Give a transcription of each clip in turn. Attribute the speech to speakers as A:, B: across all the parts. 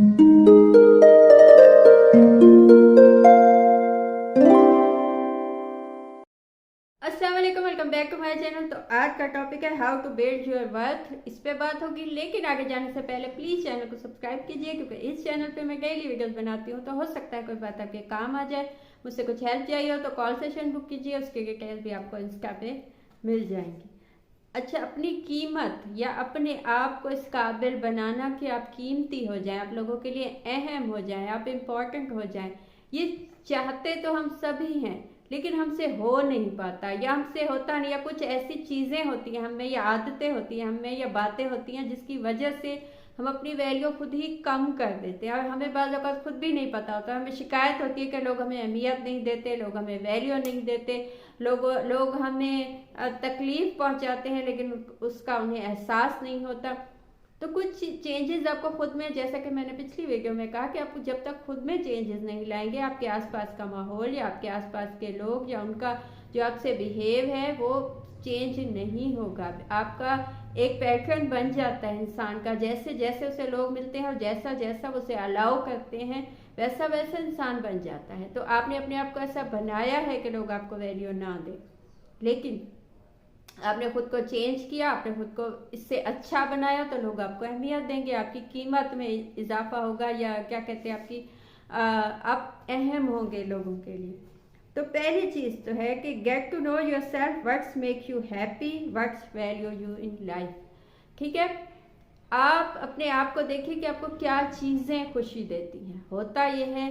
A: अस्सलाम वालेकुम, welcome back to my channel. तो आज का टॉपिक है how to build your worth. इस पे बात होगी, लेकिन आगे जाने से पहले प्लीज चैनल को सब्सक्राइब कीजिए, क्योंकि इस चैनल पे मैं डेली वीडियोस बनाती हूँ। तो हो सकता है कोई बात आपके काम आ जाए, मुझसे कुछ हेल्प चाहिए हो तो कॉल सेशन बुक कीजिए, उसके डिटेल्स भी आपको इंस्टा पे मिल जाएंगी। अच्छा, अपनी कीमत या अपने आप को इस काबिल बनाना कि आप कीमती हो जाएं, आप लोगों के लिए अहम हो जाएं, आप इम्पोर्टेंट हो जाएं, ये चाहते तो हम सभी हैं, लेकिन हमसे हो नहीं पाता या हमसे होता नहीं, या कुछ ऐसी चीज़ें होती हैं हमें, या आदतें होती हैं हमें, या बातें होती हैं जिसकी वजह से हम अपनी वैल्यू खुद ही कम कर देते हैं और हमें बाज़ औक़ात खुद भी नहीं पता होता। हमें शिकायत होती है कि लोग हमें अहमियत नहीं देते, लोग हमें वैल्यू नहीं देते, लोग हमें तकलीफ़ पहुंचाते हैं, लेकिन उसका उन्हें एहसास नहीं होता। तो कुछ चेंजेस आपको खुद में, जैसा कि मैंने पिछली वीडियो में कहा कि आप जब तक खुद में चेंजेस नहीं लाएंगे, आपके आसपास का माहौल या आपके आसपास के लोग या उनका जो आपसे बिहेव है वो चेंज नहीं होगा। आपका एक पैटर्न बन जाता है इंसान का, जैसे जैसे उसे लोग मिलते हैं और जैसा जैसा उसे अलाउ करते हैं वैसा वैसा इंसान बन जाता है। तो आपने अपने आप को ऐसा बनाया है कि लोग आपको वैल्यू ना दें, लेकिन आपने खुद को चेंज किया, आपने खुद को इससे अच्छा बनाया तो लोग आपको अहमियत देंगे, आपकी कीमत में इजाफा होगा, या क्या कहते हैं आपकी आप अहम होंगे लोगों के लिए। तो पहली चीज़ तो है कि गेट टू नो योर सेल्फ, what's make you happy, what's value you in life. ठीक है, आप अपने आप को देखिए कि आपको क्या चीज़ें खुशी देती हैं। होता यह है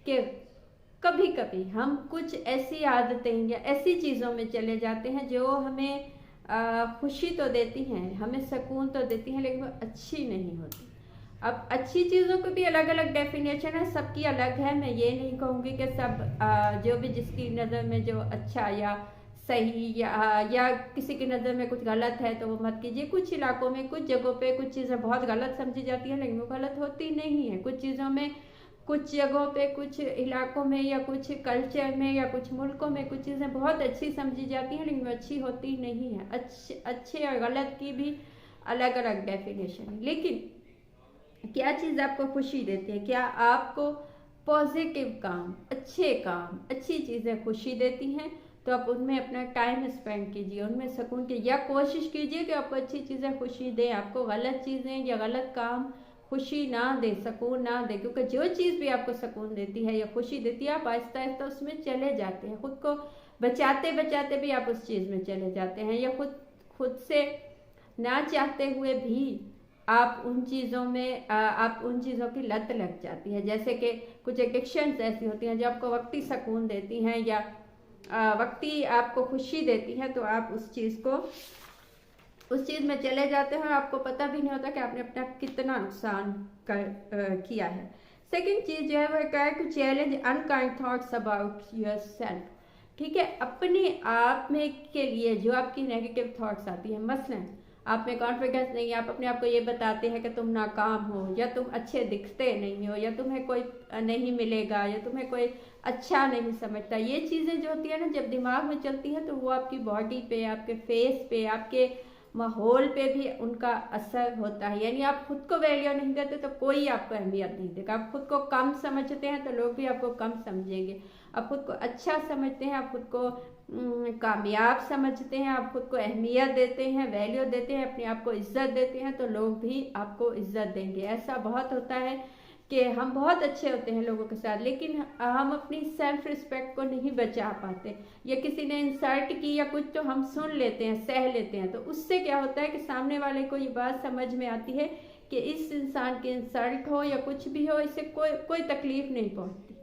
A: कि कभी कभी हम कुछ ऐसी आदतें या ऐसी चीज़ों में चले जाते हैं जो हमें खुशी तो देती हैं, हमें सुकून तो देती हैं, लेकिन वो अच्छी नहीं होती। अब अच्छी चीज़ों को भी अलग अलग डेफिनेशन है, सबकी अलग है। मैं ये नहीं कहूँगी कि सब जो भी जिसकी नज़र में जो अच्छा या सही या किसी की नज़र में कुछ गलत है तो वो मत कीजिए। कुछ इलाकों में, कुछ जगहों पे कुछ चीज़ें बहुत गलत समझी जाती हैं, लेकिन वो गलत होती नहीं है। कुछ चीज़ों में, कुछ जगहों पे, कुछ इलाकों में या कुछ कल्चर में या कुछ मुल्कों में कुछ चीज़ें बहुत अच्छी समझी जाती हैं, लेकिन वो अच्छी होती नहीं है। अच्छे और गलत की भी अलग अलग डेफिनेशन है। लेकिन क्या चीज़ आपको खुशी देती है? क्या आपको पॉजिटिव काम, अच्छी चीज़ें खुशी देती हैं? तो आप उनमें अपना टाइम स्पेंड कीजिए, उनमें सुकून कीजिए, या कोशिश कीजिए कि आपको अच्छी चीज़ें खुशी दें, आपको गलत चीज़ें या गलत काम खुशी ना दे, सुकून ना दे। क्योंकि जो चीज़ भी आपको सुकून देती है या खुशी देती है, आप आहिस्ता आहिस्ता उसमें चले जाते हैं। खुद को बचाते बचाते भी आप उस चीज़ में चले जाते हैं, या खुद से ना चाहते हुए भी आप उन चीज़ों में आप उन चीज़ों की लत लग जाती है। जैसे कि कुछ एडिक्शंस ऐसी होती हैं जो आपको वक्ती सुकून देती हैं या वक्ती आपको खुशी देती हैं, तो आप उस चीज़ में चले जाते हैं और आपको पता भी नहीं होता कि आपने अपना कितना नुकसान किया है। सेकंड चीज़ जो है वो try to challenge unkind thoughts about yourself. ठीक है, अपने आप में के लिए जो आपकी नेगेटिव थॉट्स आती हैं, मसलन आप में कॉन्फिडेंस नहीं है, आप अपने आप को ये बताते हैं कि तुम नाकाम हो, या तुम अच्छे दिखते नहीं हो, या तुम्हें कोई नहीं मिलेगा, या तुम्हें कोई अच्छा नहीं समझता। ये चीज़ें जो होती है ना, जब दिमाग में चलती हैं तो वो आपकी बॉडी पे, आपके फेस पे, आपके माहौल पे भी उनका असर होता है। यानी आप खुद को वैल्यू नहीं देते तो कोई आपको अहमियत नहीं देगा। आप खुद को कम समझते हैं तो लोग भी आपको कम समझेंगे। आप खुद को अच्छा समझते हैं, आप खुद को कामयाब समझते हैं, आप खुद को अहमियत देते हैं, वैल्यू देते हैं, अपने आप को इज्जत देते हैं, तो लोग भी आपको इज्जत देंगे। ऐसा बहुत होता है कि हम बहुत अच्छे होते हैं लोगों के साथ, लेकिन हम अपनी सेल्फ रिस्पेक्ट को नहीं बचा पाते, या किसी ने इंसल्ट की या कुछ तो हम सुन लेते हैं, सह लेते हैं। तो उससे क्या होता है कि सामने वाले को ये बात समझ में आती है कि इस इंसान की इंसल्ट हो या कुछ भी हो, इससे कोई तकलीफ नहीं पहुंचती।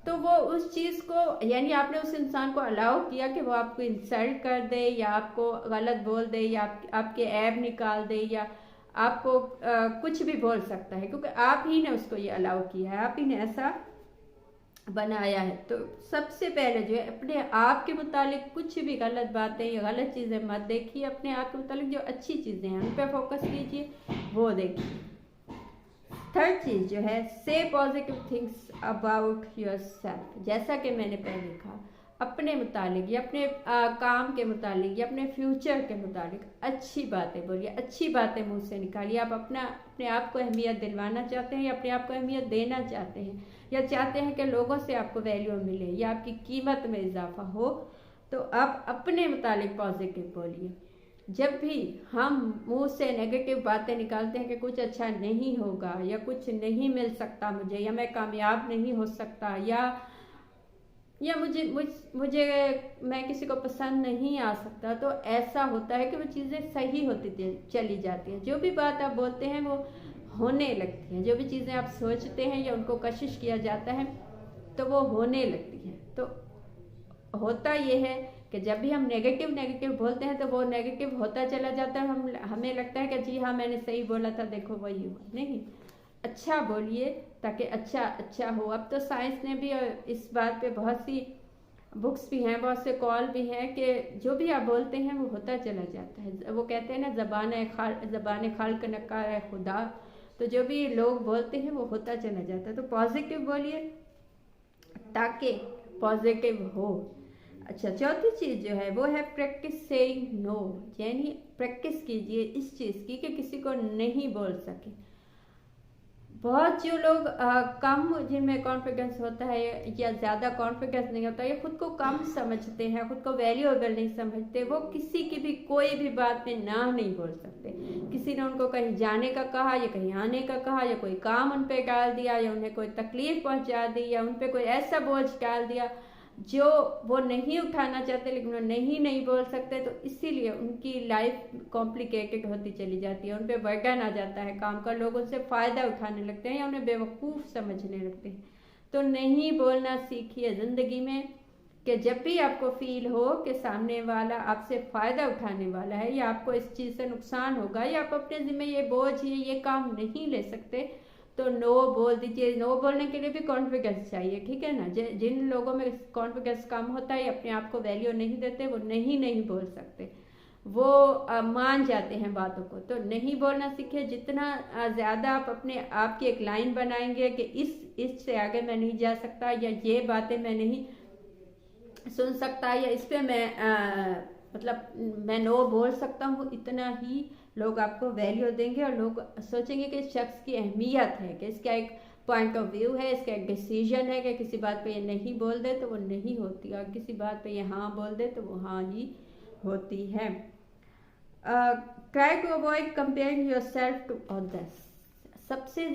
A: तो वो उस चीज़ को, यानी आपने उस इंसान को अलाउ किया कि वो आपको इंसल्ट कर दे या आपको गलत बोल दे या आपके ऐब निकाल दे या आपको कुछ भी बोल सकता है, क्योंकि आप ही ने उसको ये अलाउ किया है, आप ही ने ऐसा बनाया है। तो सबसे पहले जो है अपने आप के मुतालिक कुछ भी गलत बातें या गलत चीज़ें मत देखिए। अपने आप के मुतालिक जो अच्छी चीज़ें हैं उन पर फोकस कीजिए, वो देखिए। थर्ड चीज़ जो है, से पॉजिटिव थिंग्स अबाउट योरसेल्फ। जैसा कि मैंने पहले कहा, अपने मुतालिक या अपने काम के मुतालिक या अपने फ्यूचर के मुतालिक अच्छी बातें बोलिए, अच्छी बातें मुंह से निकालिए। आप अपने आप को अहमियत दिलवाना चाहते हैं या अपने आप को अहमियत देना चाहते हैं या चाहते हैं कि लोगों से आपको वैल्यू मिले या आपकी कीमत में इजाफा हो, तो आप अपने मुतालिक पॉजिटिव बोलिए। जब भी हम मुंह से नेगेटिव बातें निकालते हैं कि कुछ अच्छा नहीं होगा या कुछ नहीं मिल सकता मुझे, या मैं कामयाब नहीं हो सकता, या मुझे मैं किसी को पसंद नहीं आ सकता, तो ऐसा होता है कि वो चीज़ें सही होती चली जाती हैं। जो भी बात आप बोलते हैं वो होने लगती हैं। जो भी चीज़ें आप सोचते हैं या उनको कोशिश किया जाता है तो वो होने लगती हैं। तो होता ये है कि जब भी हम नेगेटिव बोलते हैं तो वो नेगेटिव होता चला जाता है। हमें लगता है कि जी हाँ मैंने सही बोला था, देखो वही हुआ। नहीं, अच्छा बोलिए ताकि अच्छा हो। अब तो साइंस ने भी इस बात पे बहुत सी बुक्स भी हैं, बहुत से कॉल भी हैं कि जो भी आप बोलते हैं वो होता चला जाता है। वो कहते हैं ना, ज़बान खल्क नकार खुदा। तो जो भी लोग बोलते हैं वो होता चला जाता है। तो पॉजिटिव बोलिए ताकि पॉजिटिव हो। अच्छा, चौथी चीज़ जो है वो है प्रैक्टिस सेइंग नो, यानी प्रैक्टिस कीजिए इस चीज़ की कि किसी को नहीं बोल सके। बहुत जो लोग कम जिनमें कॉन्फिडेंस होता है या ज़्यादा कॉन्फिडेंस नहीं होता, या खुद को कम समझते हैं, खुद को वैल्यूएबल नहीं समझते, वो किसी की भी कोई भी बात में ना नहीं बोल सकते। किसी ने उनको कहीं जाने का कहा या कहीं आने का कहा या कोई काम उन पे डाल दिया या उन्हें कोई तकलीफ पहुंचा दी या उन पे कोई ऐसा बोझ डाल दिया जो वो नहीं उठाना चाहते लेकिन वो नहीं बोल सकते, तो इसीलिए उनकी लाइफ कॉम्प्लिकेटेड होती चली जाती है। उन पर बर्डन आ जाता है काम का, लोग उनसे फ़ायदा उठाने लगते हैं या उन्हें बेवकूफ़ समझने लगते हैं। तो नहीं बोलना सीखिए ज़िंदगी में कि जब भी आपको फील हो कि सामने वाला आपसे फ़ायदा उठाने वाला है या आपको इस चीज़ से नुकसान होगा या आप अपने ज़िम्मे ये बोझ ये काम नहीं ले सकते, तो नो बोल दीजिए। नो बोलने के लिए भी कॉन्फिडेंस चाहिए, ठीक है ना। जिन लोगों में कॉन्फिडेंस कम होता है, अपने आप को वैल्यू नहीं देते, वो नहीं बोल सकते, वो मान जाते हैं बातों को। तो नहीं बोलना सीखिए। जितना ज़्यादा आप अपने आप की एक लाइन बनाएंगे कि इससे आगे मैं नहीं जा सकता या ये बातें मैं नहीं सुन सकता या इस पर मैं नो बोल सकता हूँ, इतना ही लोग आपको वैल्यू देंगे और लोग सोचेंगे कि इस शख्स की अहमियत है, कि इसका एक पॉइंट ऑफ व्यू है, इसका एक डिसीजन है कि किसी बात पे ये नहीं बोल दे तो वो नहीं होती और किसी बात पे ये हाँ बोल दे तो वो हाँ ही होती है। Try to avoid comparing yourself to others. सबसे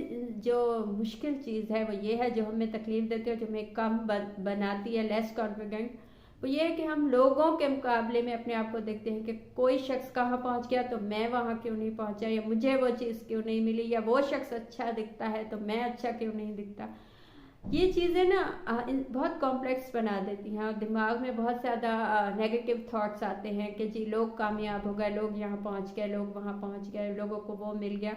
A: जो मुश्किल चीज़ है वो ये है, जो हमें तकलीफ देती है, जो हमें कम बनाती है, लेस कॉन्फिडेंट, वो ये है कि हम लोगों के मुकाबले में अपने आप को देखते हैं कि कोई शख्स कहाँ पहुँच गया तो मैं वहाँ क्यों नहीं पहुँचा, या मुझे वो चीज़ क्यों नहीं मिली, या वो शख्स अच्छा दिखता है तो मैं अच्छा क्यों नहीं दिखता। ये चीज़ें ना बहुत कॉम्प्लेक्स बना देती हैं और दिमाग में बहुत ज़्यादा नेगेटिव थॉट्स आते हैं कि जी लोग कामयाब हो गए, लोग यहाँ पहुँच गए, लोग वहाँ पहुँच गए, लोगों को वो मिल गया।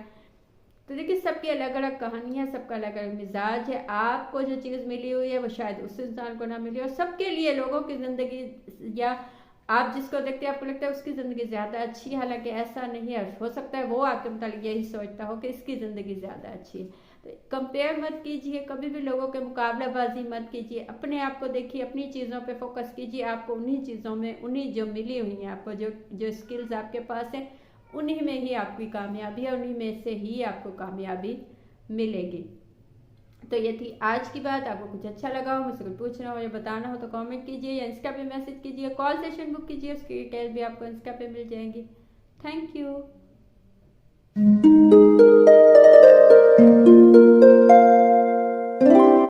A: तो देखिए, सबकी अलग अलग कहानी है, सबका अलग अलग मिजाज है। आपको जो चीज़ मिली हुई है वो शायद उस इंसान को ना मिली, और सबके लिए लोगों की ज़िंदगी या आप जिसको देखते हैं आपको लगता है उसकी ज़िंदगी ज़्यादा अच्छी है, हालांकि ऐसा नहीं है। हो सकता है वो आपके मुताबिक यही सोचता हो कि इसकी ज़िंदगी ज़्यादा अच्छी है। तो कंपेयर मत कीजिए, कभी भी लोगों के मुकाबलाबाजी मत कीजिए। अपने आप को देखिए, अपनी चीज़ों पे फोकस कीजिए। आपको उन्हीं चीज़ों में, उन्हीं जो मिली हुई हैं आपको, जो स्किल्स आपके पास हैं, उन्हीं में ही आपकी कामयाबी है, उन्हीं में से ही आपको कामयाबी मिलेगी। तो ये थी आज की बात। आपको कुछ अच्छा लगा हो, मुझसे कुछ पूछना हो या बताना हो तो कमेंट कीजिए या इंस्टा पे मैसेज कीजिए। कॉल सेशन बुक कीजिए, उसकी डिटेल भी आपको इंस्टा पे मिल जाएंगी। Thank you.